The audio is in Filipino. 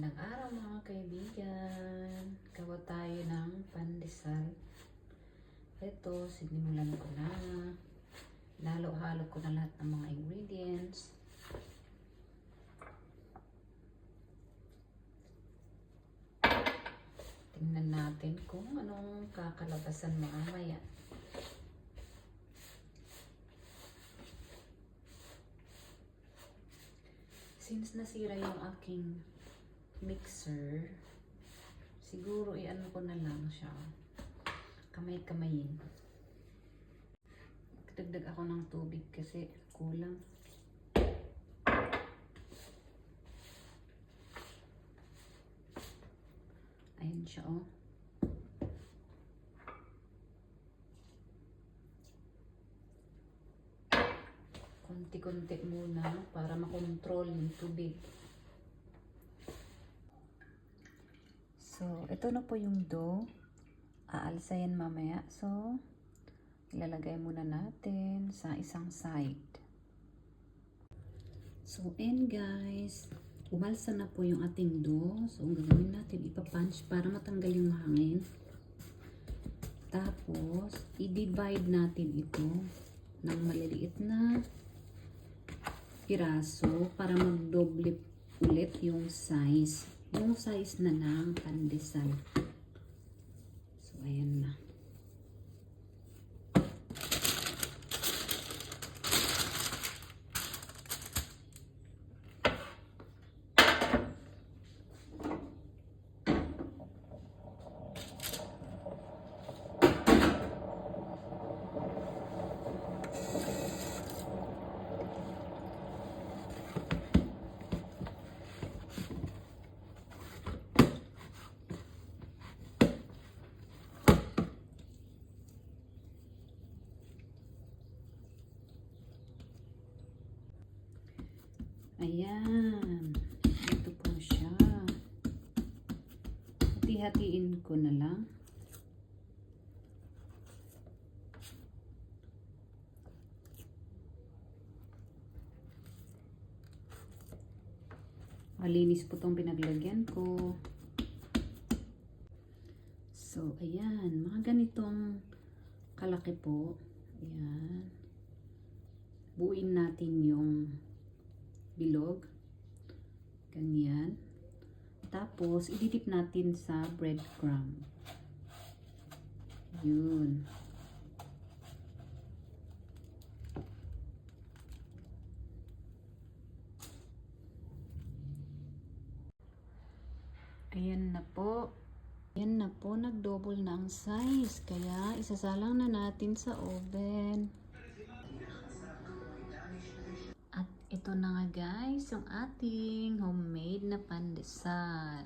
Magandang araw mga kaibigan. Gawa tayo ng pandesal. Ito, sinimulan ko na. Halo-halo ko na lahat ng mga ingredients. Tingnan natin kung anong kakalabasan mamaya. Since nasira yung aking mixer, siguro i-ano ko na lang siya. Kamay-kamayin. Dagdag ako ng tubig kasi kulang. Ayan siya, oh. Konti-konti muna para makontrol yung tubig. So, ito na po yung dough. Aalsa yan mamaya. So, ilalagay muna natin sa isang side. So, and guys, umalsa na po yung ating dough. So, ang gagawin natin, ipapunch para matanggal yung hangin. Tapos, i-divide natin ito ng maliliit na piraso para magdoble ulit yung size. Yung size na ng pandesal. So, ayan na. Ayan. Ito po siya. Hati-hatiin ko na lang. Malinis po itong pinaglagyan ko. So, ayan. Mga ganitong kalaki po. Ayan. Buuin natin yung bilog. Ganyan. Tapos, ididip natin sa breadcrumb. Yun. Ayan na po. Ayan na po. Nag-double na ang size. Kaya, isasalang na natin sa oven. At ito na nga guys, yung ating homemade na pandesal.